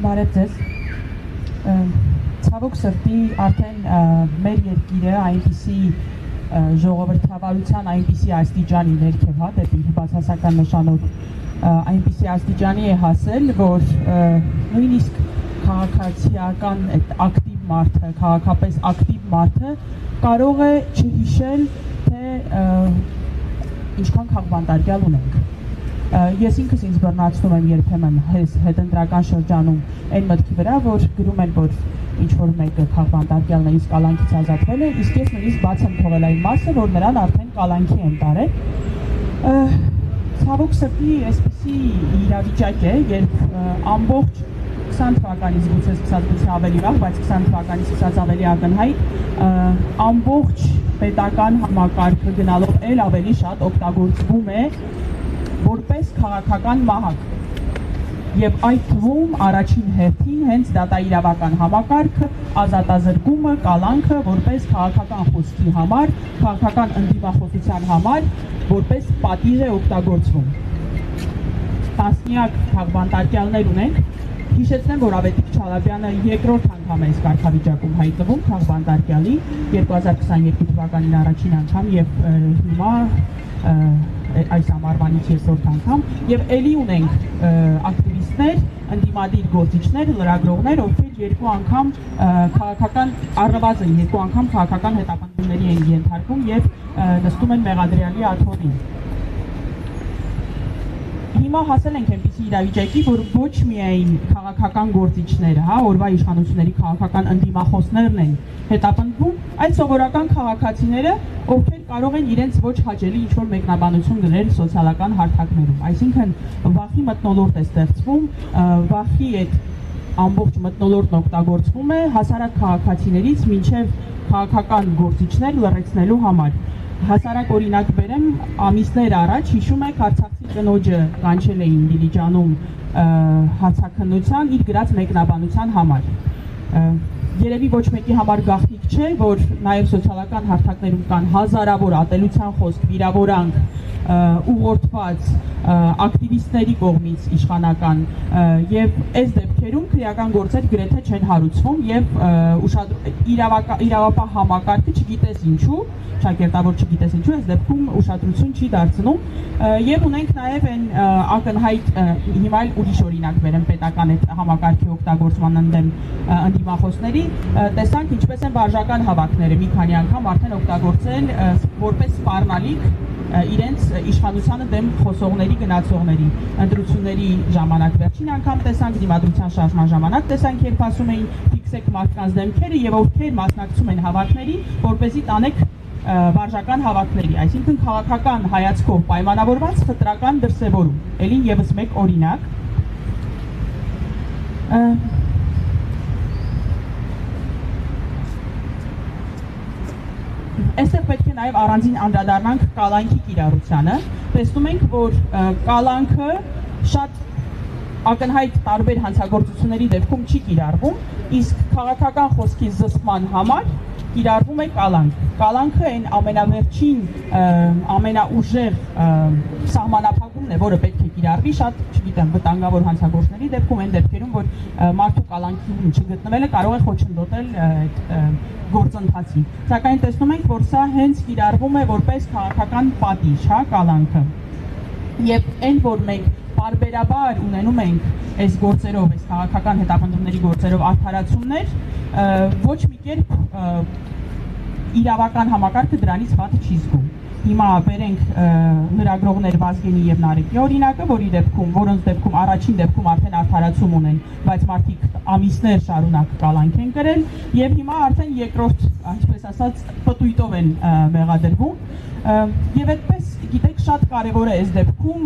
Բարև ձեզ, ցավոք սրտի արդեն մեր երկիրը այնպիսի ժողովրդավարության այնպիսի աստիճանի ներքև դեպի բացասական նշանով այնպիսի աստիճանի է հասել, որ նույնիսկ քաղաքացիական ակտիվ մարդը, քաղաքապես ակտիվ մարդը կարող է չհիշել, թե ինչքան քաղբանտարկյալ ունենք։ Ես ինքս ինձ բռնացնում եմ երբեմն հետընտրական շրջանում այն մտքի վրա, որ գրում են, որ ինչ-որ մեկը քաղբանտարկյալներից կալանքից ազատվել է, իսկ ես նույնիսկ բաց եմ թողել այն մասը, որ նրան արդեն կալանքի են տարել։ Ցավոք սրտի այսպիսի իրավիճակ է, երբ ամբողջ 20 թվականից գուցե սկսած ավելի վաղ, բայց 20 թվականից սկսած ավելի ակնհայտ ամբողջ պետական համակարգը գնալով ավելի շատ օգտագործվում է որպես քաղաքական մահակ եւ այդ թվում առաջին հերթին հենց դատաիրավական համակարգը, ազատազրկումը, կալանքը որպես քաղաքական խոսքի համար, քաղաքական ընդդիմախոսության համար որպես պատիժ է օգտագործվում։ Տասնյակ քաղբանտարկյալներ ունենք, հիշեցնեմ, որ Ավետիք Չալաբյանը երկրորդ անգամ է այս կարգավիճակում հայտնվում քաղբանտարկյալի 2022 թվականին առաջին անգամ եւ հիմա այս ամառվանից երկրորդ անգամ եւ ելի ունենք ակտիվիստներ, ընդդիմադիր գործիչներ, լրագրողներ, ովքեր երկու անգամ քաղաքական առնվազն երկու անգամ քաղաքական հետապնդումների են ենթարկվում եւ նստում են մեղադրյալի աթոռին։ Հիմա հասել ենք այնպիսի իրավիճակի, որ ոչ միայն քաղաքական գործիչները, օրվա իշխանությունների քաղաքական ընդդիմախոսներն են հետապնդվում, այլ սովորական քաղաքացիները, ովքեր կարող են իրենց ոչ հաճելի ինչ-որ մեկնաբանություն դնել սոցիալական հարթակներում։ Այսինքն վախի մթնոլորտ է ստեղծվում, վախի այդ ամբողջ մթնոլորտն օգտագործվում է հասարակ քաղաքացիներից մինչև քաղաքական գործիչներ լռեցնելու համար։ Հասարակ օրինակ բերեմ, ամիսներ առաջ հիշում եք Արցախի կնոջը կանչել էին Դիլիջանում հացաքննության իր գրած մեկնաբանության համար։ Երևի ոչ մեկի համար գաղտնիք չէ, որ նաև սոցիալական հարթակներում կան հազարավոր ատելության խոսք, վիրավորանք, ուղղորդված ակտիվիստների կողմից իշխանական եւ այս դեպքերում քրեական գործեր գրեթե չեն հարուցվում եւ իրավապահ համակարգը չգիտես ինչու, ճակերտավոր չգիտես ինչու, այս դեպքում ուշադրություն չի դարձնում եւ ունենք նաեւ այն ակնհայտ հիմա ուրիշ օրինակ բերեմ պետական այդ համակարգի օգտագործման ընդդեմ ընդդիմախոսների, տեսանք ինչպես են վարժական հավաքները մի քանի անգամ արդեն օգտագործել որպես սպառնալիք իրենց իշխանությանը դեմ խոսողների, գնացողների, ընտրությունների ժամանակ վերջին անգամ տեսանք, դիմադրության շարժման ժամանակ տեսանք, երբ ասում էին ֆիքսեք մարդկանց դեմքերը եւ ովքեր մասնակցում են հավաքների, որպեսզի տանեք վարժական հավաքների, այսինքն քաղաքական հայացքով պայմանավորված խտրական դրսևորում, ելի եւս մեկ օրինակ։ Այստեղ պետք է նաև առանձին անդրադառնանք կալանքի կիրառությանը։ Տեսնում ենք, որ կալանքը շատ ակնհայտ տարբեր հանցագործությունների դեպքում չի կիրառվում, իսկ քաղաքական խոսքի զսպման համար կիրառվում է կալանք։ Կալանքը այն ամենավերջին, ամենաուժեղ սահմանափակումն է, որը պետք է կիրառվի շատ, չգիտեմ, վտանգավոր հանցագործների դեպքում, այն դեպքերում, որ մարդու կալանքի չգտնվելը կարող է խոչընդոտել գործընթացին։ Սակայն տեսնում ենք, որ սա հենց կիրառվում է որպես քաղաքական պատիժ, կալանքը։ Եվ այն, որ մենք բարբերաբար ունենում ենք այս գործերով, այս քաղաքական հետապնդումների գործերով արդարացումներ, ոչ մի կերպ իրավական համակարգը դրանից վատ չի զգում։ Հիմա բերենք լրագրողներ Վազգենի եւ Նարեկի օրինակը, որոնց դեպքում առաջին դեպքում արդեն արդարացում ունեն, բայց մարդիկ ամիսներ շարունակ կալանք են կրել եւ հիմա արդեն երկրորդ, այսպես ասած, պտույտով են մեղադրվում եւ այդպես գիտեք շատ կարեւոր է այս դեպքում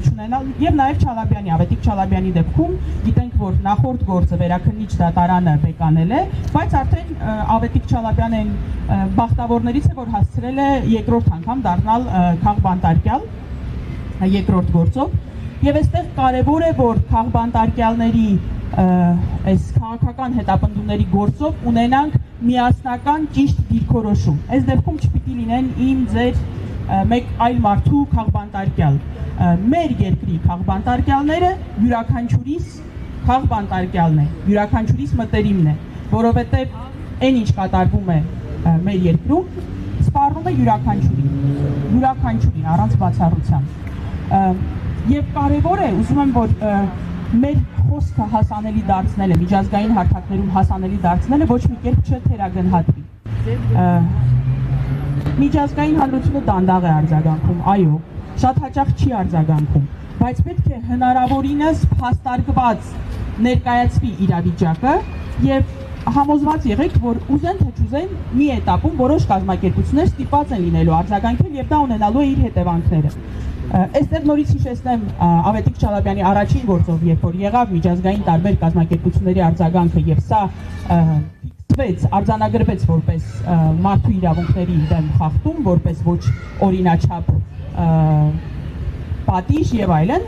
չունենալ եւ նաեւ Չալաբյանի, Ավետիք Չալաբյանի դեպքում գիտենք, որ նախորդ գործը վերաքննիչ դատարանը բեկանել է, բայց արդեն Ավետիք Չալաբյանն բախտավորներից է, որ հասցրել է երկրորդ անգամ դառնալ քաղբանտարկյալ երկրորդ գործով եւ այստեղ կարեւոր է, որ քաղբանտարկյալների այս քաղաքական հետապնդումների գործով ունենանք միասնական ճիշտ դիրքորոշում։ Այս դեպքում չպիտի լինեն իմ ձեր մեկ այլ մարդու քաղբանտարկյալ։ Մեր երկրի քաղբանտարկյալները յուրաքանչյուրիս խաղ բանտարկյալն է, յուրաքանչյուրիս մտերիմն է, որովհետև այն ինչ կատարվում է մեր երկրում, սպառնում է յուրաքանչյուրին առանց բացառության։ Եվ կարևոր է, ուզում եմ, որ մեր խոսքը հասանելի դարձնելը, միջազգային հարթակներում հասանելի դարձնելը ոչ մի կերպ չթերագնահատվի։ Միջազգային հանրությունը դանդաղ է արձագանքում, այո, շատ հաճախ չի արձագանքում, բայց պետք է հնարավորինս փաստարկված ներկայացվի իրավիճակը եւ համոզված եղեք, որ ուզեն թե չուզեն մի этаպում որոշ կազմակերպություններ ստիպված են լինելու արձագանքել եւ դա ունենալու է իր հետևանքները։ Այստեղ նորից հիշեցնեմ Ավետիք Չալաբյանի առաջին գործով, երբ որ եղավ միջազգային տարբեր կազմակերպությունների արձագանքը եւ սա արձանագրվեց որպես մարդու իրավունքների դեմ խախտում, որպես ոչ օրինաչափ պատիժ եւ այլն,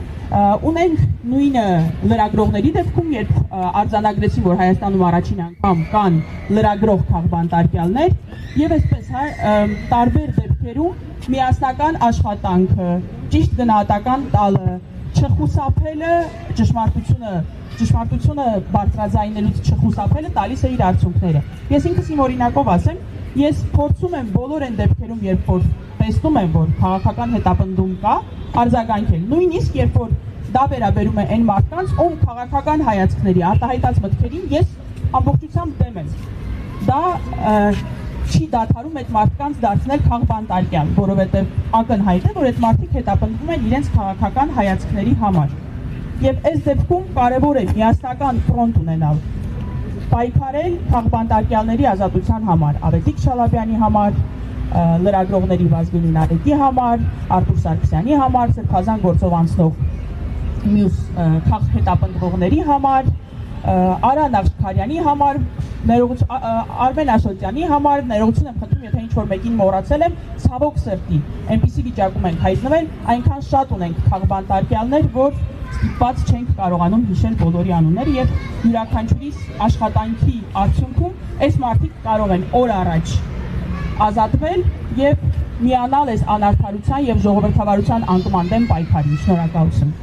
ունենք նույնը լրագրողների դեպքում, երբ արձանագրեցին, որ Հայաստանում առաջին անգամ կան լրագրող քաղբանտարկյալներ եւ այսպես տարբեր դեպքերում միասնական աշխատանքը, ճիշտ գնահատական տալը, չխուսափելը, ճշմարտությունը բարձրաձայնելուց չխուսափելը տալիս է իր արդյունքները։ Ես ինքս իմ օրինակով ասեմ, ես փորձում եմ բոլոր այն դեպքերում, երբ որ տեսնում եմ, որ քաղաքական հետապնդում կա, արձագանքել։ Նույնիսկ երբ որ դա վերաբերում է այն մարդկանց, ում քաղաքական հայացքների, արտահայտած մտքերին ես ամբողջությամբ դեմ եմ։ Դա չի դադարում այդ մարդկանց դարձնել քաղբանտարկյալ, որովհետև ակնհայտ է, որ այդ մարդիկ հետապնդվում են իրենց քաղաքական հայացքների համար։ Եվ այս դեպքում կարևոր է միասնական ֆրոնտ ունենալ, պայքարել քաղբանտարկյալների ազատության համար, Ավետիք Չալաբյանի համար, լրագրողների Վազգենի Նարեկի համար, Արթուր Սարգսյանի համար, սրբազան գործով անցնող մյուս հետապնդողների համար, Արա Նախճիբյանի համար, Արմեն Աշոտյանի համար, ներողություն եմ խնդրում, եթե ինչ-որ մեկին մոռացել եմ, ցավոք սրտի, այնպիսի վիճակում ենք հայտնվել, այնքան շատ ունենք քաղբանտարկյալներ, որ ստիպված չենք կարողանում հիշել բոլորի անունները եւ յուրաքանչյուրիս աշխատանքի արդյունքում այս մարդիկ կարող են օր առաջ ազատվել եւ միանալ այս անարդարության եւ ժողովրդավարության անկման դեմ պայքարին։ Շնորհակալություն։